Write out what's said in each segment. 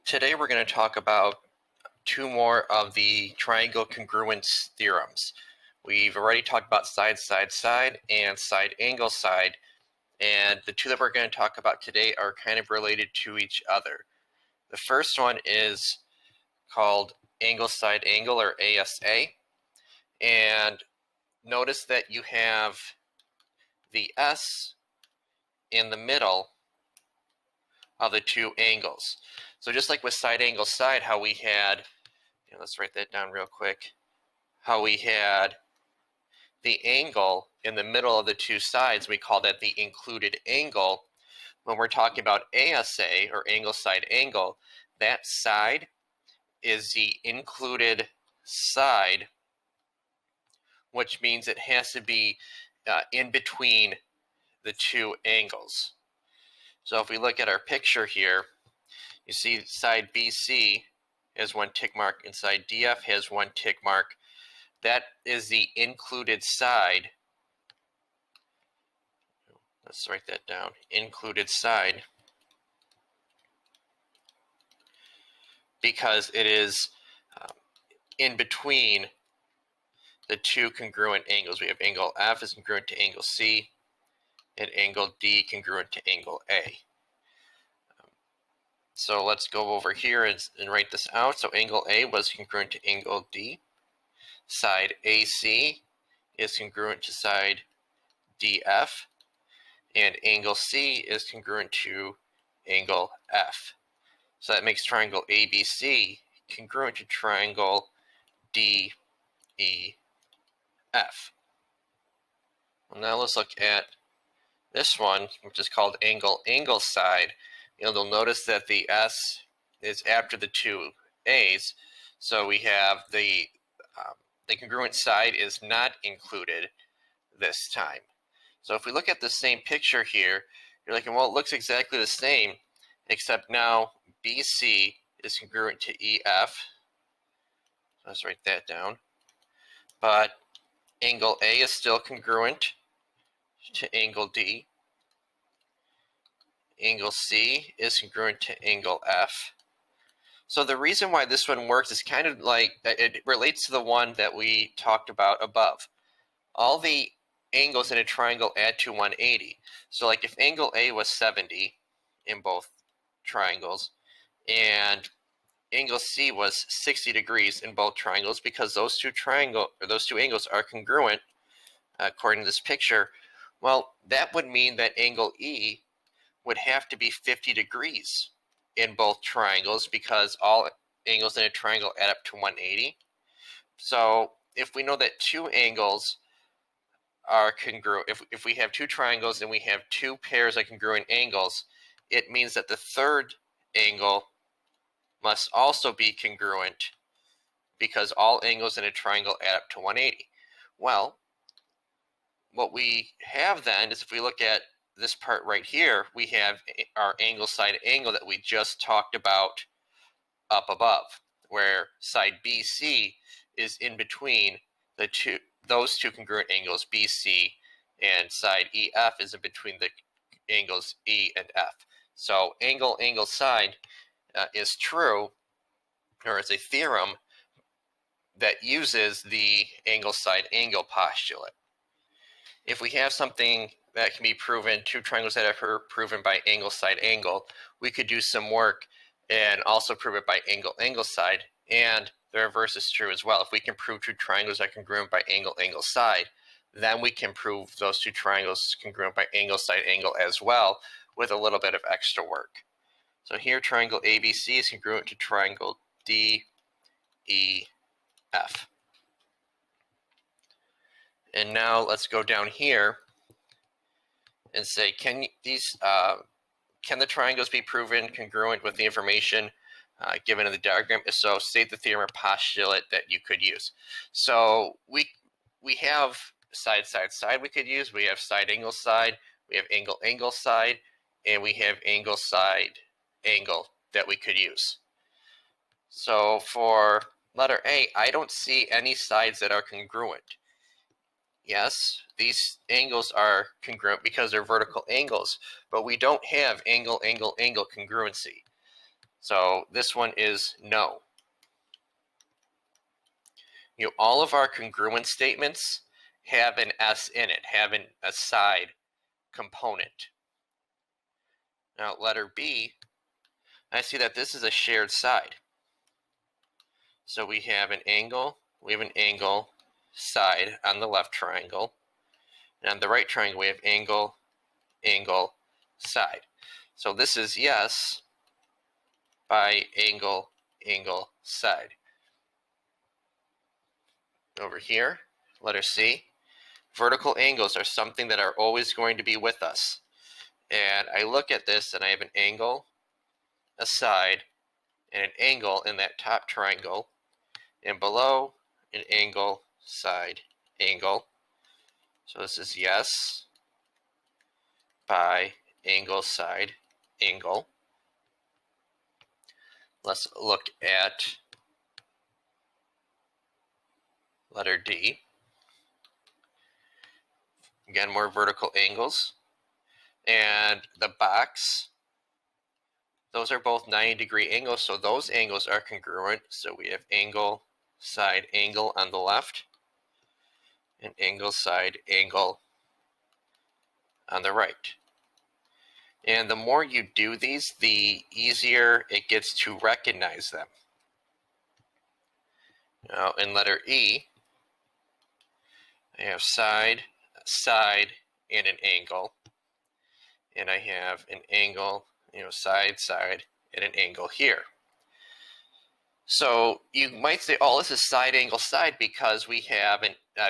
Today we're going to talk about two more of the triangle congruence theorems. We've already talked about side, side, side, and side, angle, side, and the two that we're going to talk about today are kind of related to each other. The first one is called angle, side, angle, or ASA, and notice that you have the S in the middle of the two angles. So just like with side, angle, side, how we had, let's write that down real quick, how we had the angle in the middle of the two sides, we call that the included angle. When we're talking about ASA, or angle, side, angle, that side is the included side, which means it has to be in between the two angles. So if we look at our picture here, you see side BC has one tick mark and side DF has one tick mark. That is the included side. Let's write that down. Included side. Because it is in between the two congruent angles. We have angle F is congruent to angle C, and angle D congruent to angle A. So let's go over here and write this out. So angle A was congruent to angle D. Side AC is congruent to side DF. And angle C is congruent to angle F. So that makes triangle ABC congruent to triangle DEF. Well, now let's look at this one, which is called angle, angle, side. You'll notice that the S is after the two A's, so we have the congruent side is not included this time. So if we look at the same picture here, you're like, well, it looks exactly the same, except now BC is congruent to EF. So let's write that down. But angle A is still congruent to angle D. Angle C is congruent to angle F. So the reason why this one works is kind of like, it relates to the one that we talked about above. All the angles in a triangle add to 180. So like if angle A was 70 in both triangles, and angle C was 60 degrees in both triangles, because those two angles are congruent according to this picture, well, that would mean that angle E would have to be 50 degrees in both triangles, because all angles in a triangle add up to 180. So if we know that two angles are congruent, if we have two triangles and we have two pairs of congruent angles, it means that the third angle must also be congruent, because all angles in a triangle add up to 180. Well, what we have then is, if we look at this part right here, we have our angle, side, angle that we just talked about up above, where side BC is in between those two congruent angles, BC, and side EF is in between the angles E and F. So angle, angle, side is true, or is a theorem that uses the angle, side, angle postulate. If we have something that can be proven, two triangles that are proven by angle, side, angle, we could do some work and also prove it by angle, angle, side, and the reverse is true as well. If we can prove two triangles are congruent by angle, angle, side, then we can prove those two triangles congruent by angle, side, angle as well, with a little bit of extra work. So here, triangle ABC is congruent to triangle DEF. And now let's go down here and say, can the triangles be proven congruent with the information given in the diagram? If so, state the theorem or postulate that you could use. So we have side, side, side we could use. We have side, angle, side. We have angle, angle, side. And we have angle, side, angle that we could use. So for letter A, I don't see any sides that are congruent. Yes, these angles are congruent because they're vertical angles, but we don't have angle, angle, angle congruency. So this one is no. All of our congruent statements have an S in it, have a side component. Now letter B, I see that this is a shared side. So we have an angle side on the left triangle. And on the right triangle, we have angle, side. So this is yes by angle, side. Over here, letter C, vertical angles are something that are always going to be with us. And I look at this and I have an angle, a side, and an angle in that top triangle. And below, an angle, side, angle. So this is yes by angle, side, angle. Let's look at letter D. Again, more vertical angles. And the box, those are both 90-degree angles, so those angles are congruent. So we have angle, side, angle on the left, and angle, side, angle on the right. And the more you do these, the easier it gets to recognize them. Now in letter E, I have side, and an angle. And I have an angle, side, and an angle here. So you might say, oh, this is side, angle, side because we have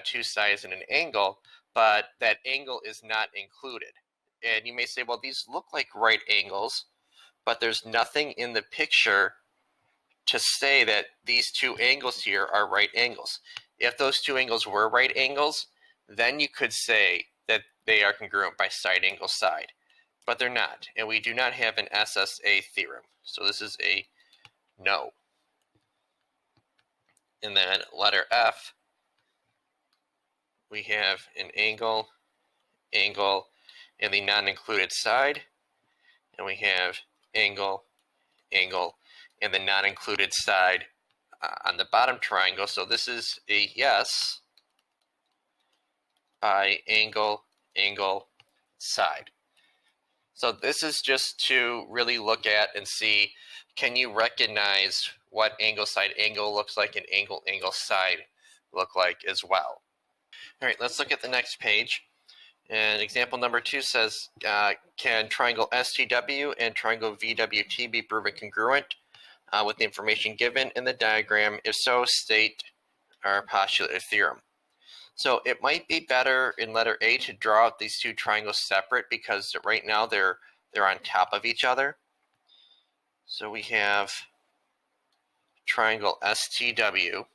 two sides and an angle, but that angle is not included. And you may say, well, these look like right angles, but there's nothing in the picture to say that these two angles here are right angles. If those two angles were right angles, then you could say that they are congruent by side, angle, side. But they're not, and we do not have an ASA theorem. So this is a no. And then letter F, we have an angle, and the non-included side. And we have angle, and the non-included side on the bottom triangle. So this is a yes by angle, side. So this is just to really look at and see, can you recognize what angle, side, angle looks like and angle, side look like as well. All right, let's look at the next page. And example number 2 says, can triangle STW and triangle VWT be proven congruent with the information given in the diagram? If so, state our postulated theorem. So it might be better in letter A to draw out these two triangles separate because right now they're on top of each other. So we have triangle STW,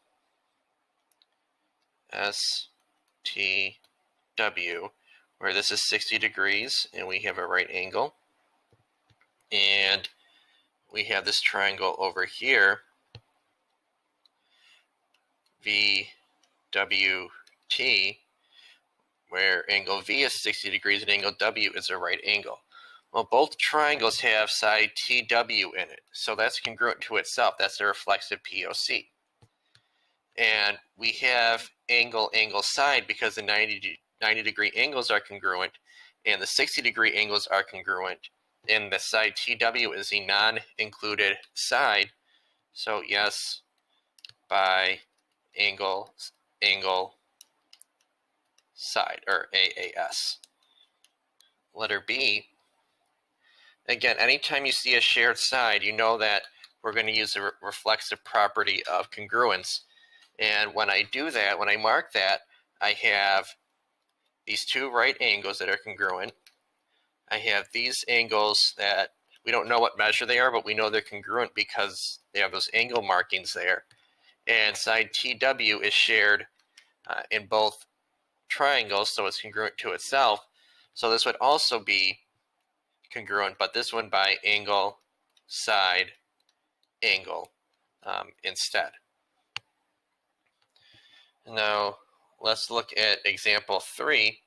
where this is 60 degrees and we have a right angle. And we have this triangle over here, VWT, where angle V is 60 degrees and angle W is a right angle. Well, both triangles have side TW in it, so that's congruent to itself. That's a reflexive POC. And we have angle, side because the 90-degree angles are congruent and the 60-degree angles are congruent. And the side TW is the non-included side. So yes by angle, side, or AAS. Letter B, again, anytime you see a shared side, you know that we're going to use the reflexive property of congruence. And when I do that, when I mark that, I have these two right angles that are congruent. I have these angles that we don't know what measure they are, but we know they're congruent because they have those angle markings there. And side TW is shared in both triangles, so it's congruent to itself. So this would also be congruent, but this one by angle, side, angle instead. Now let's look at example 3.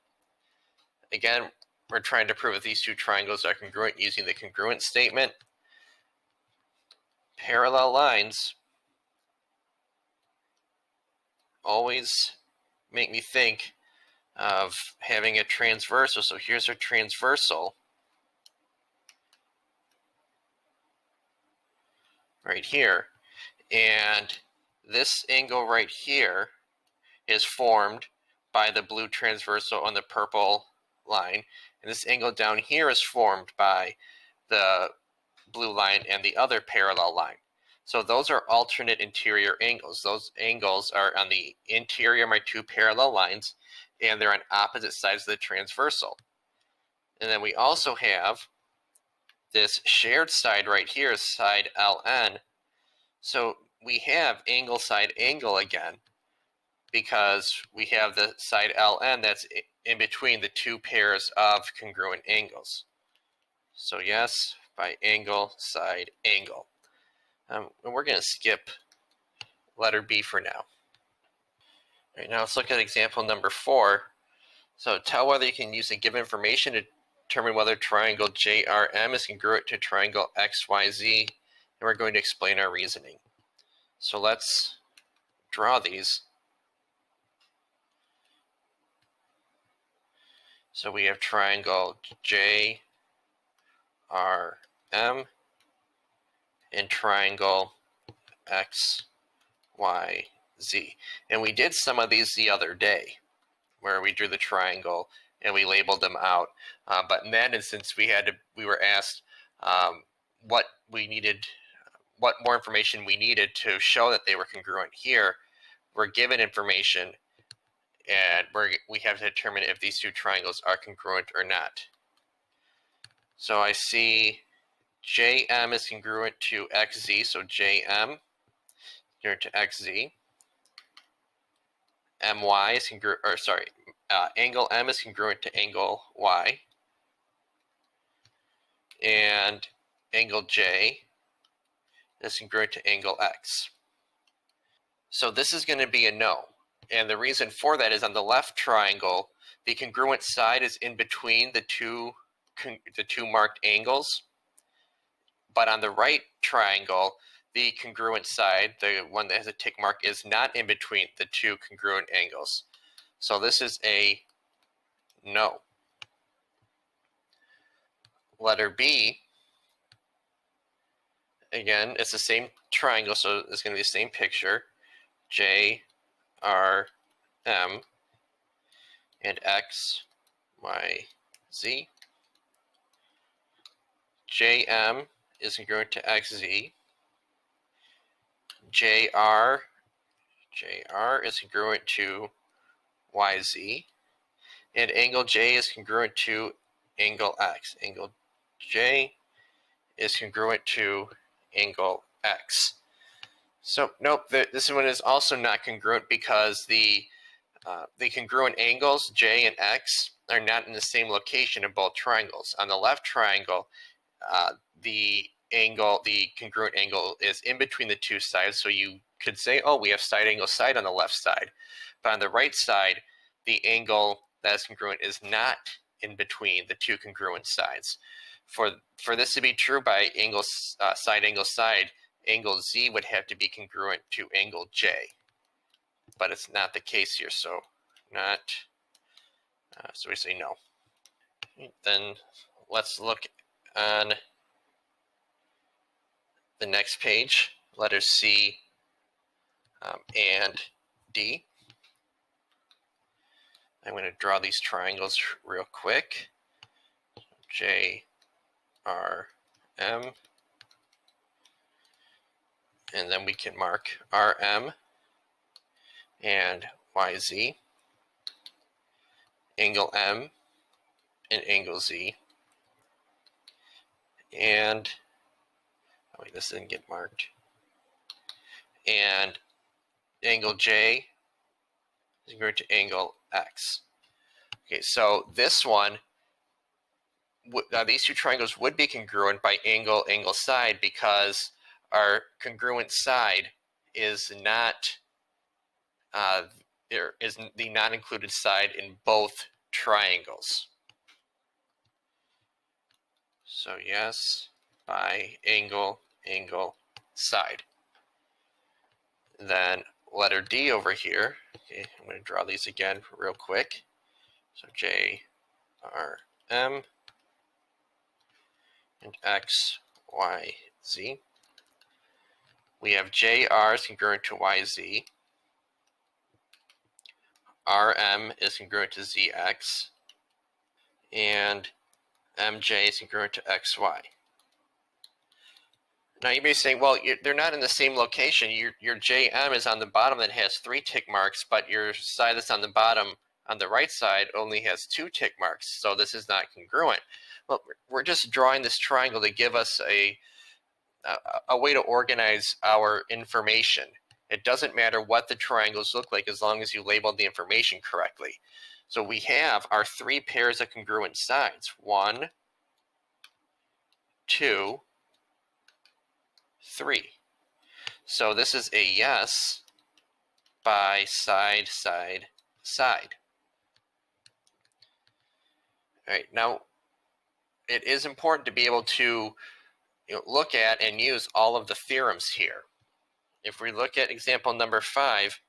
Again, we're trying to prove that these two triangles are congruent using the congruent statement. parallel lines always make me think of having a transversal. So here's our transversal right here. And this angle right here is formed by the blue transversal on the purple line. And this angle down here is formed by the blue line and the other parallel line. So those are alternate interior angles. Those angles are on the interior of my two parallel lines, and they're on opposite sides of the transversal. And then we also have this shared side right here, side LN. So we have angle side angle again, because we have the side LN that's in between the two pairs of congruent angles. So yes, by angle side angle. And we're going to skip letter B for now. All right, now let's look at example number 4. So tell whether you can use the given information to determine whether triangle JRM is congruent to triangle XYZ, and we're going to explain our reasoning. So let's draw these. So we have triangle JRM and triangle XYZ. And we did some of these the other day, where we drew the triangle and we labeled them out. But in that instance, we were asked what more information we needed to show that they were congruent. Here, we're given information, and we have to determine if these two triangles are congruent or not. So I see JM is congruent to XZ, so JM congruent to XZ. MY is congruent, or sorry, angle M is congruent to angle Y. And angle J is congruent to angle X. So this is going to be a no. And the reason for that is on the left triangle, the congruent side is in between the two marked angles. But on the right triangle, the congruent side, the one that has a tick mark, is not in between the two congruent angles. So this is a no. Letter B, again, it's the same triangle, so it's going to be the same picture. J, R, M, and X, Y, Z. JM is congruent to XZ. JR is congruent to YZ. And angle J is congruent to angle X. Angle J is congruent to angle X. So nope, this one is also not congruent because the congruent angles J and X are not in the same location in both triangles. On the left triangle, the congruent angle is in between the two sides, so you could say, oh, we have side angle side on the left side. But on the right side, the angle that is congruent is not in between the two congruent sides. For this to be true by angle side angle side, angle Z would have to be congruent to angle J. But it's not the case here, so not. So we say no. Then let's look on the next page, letters C and D. I'm going to draw these triangles real quick. J, R, M. And then we can mark RM and YZ, angle M and angle Z. And, oh wait, this didn't get marked. And angle J is congruent to angle X. Okay, so this one, these two triangles would be congruent by angle, angle, side, because our congruent side is not, there is the non-included side in both triangles. So yes, by angle, angle, side. And then letter D over here. Okay, I'm going to draw these again real quick. So J, R, M, and X, Y, Z. We have JR is congruent to YZ. RM is congruent to ZX. And MJ is congruent to XY. Now you may be saying, well, they're not in the same location. Your JM is on the bottom that has 3 tick marks, but your side that's on the bottom on the right side only has 2 tick marks, so this is not congruent. Well, we're just drawing this triangle to give us a way to organize our information. It doesn't matter what the triangles look like as long as you labeled the information correctly. So we have our 3 pairs of congruent sides. 1, 2, 3. So this is a yes by side, side, side. All right, now it is important to be able to look at and use all of the theorems here. If we look at example number 5,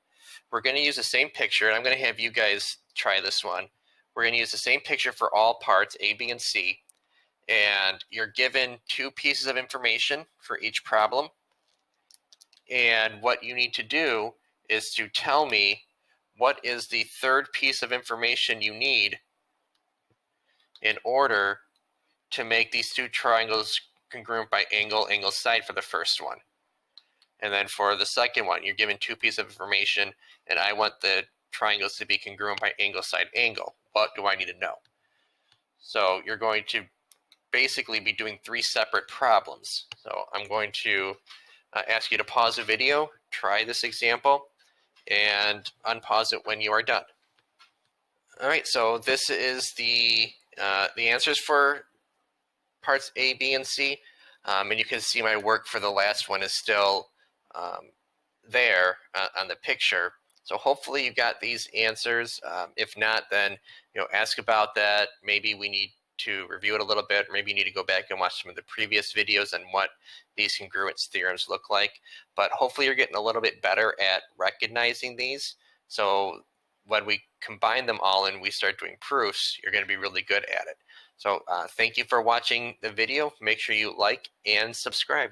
we're going to use the same picture, and I'm going to have you guys try this one. We're going to use the same picture for all parts, A, B, and C, and you're given 2 pieces of information for each problem, and what you need to do is to tell me what is the 3rd piece of information you need in order to make these 2 triangles congruent by angle, angle, side for the first one. And then for the second one, you're given 2 pieces of information, and I want the triangles to be congruent by angle, side, angle. What do I need to know? So you're going to basically be doing 3 separate problems. So I'm going to ask you to pause the video, try this example, and unpause it when you are done. All right, so this is the answers for parts A, B, and C. And you can see my work for the last one is still there on the picture. So hopefully you got these answers. If not, then ask about that. Maybe we need to review it a little bit. Maybe you need to go back and watch some of the previous videos on what these congruence theorems look like. But hopefully you're getting a little bit better at recognizing these. So when we combine them all and we start doing proofs, you're going to be really good at it. So thank you for watching the video. Make sure you like and subscribe.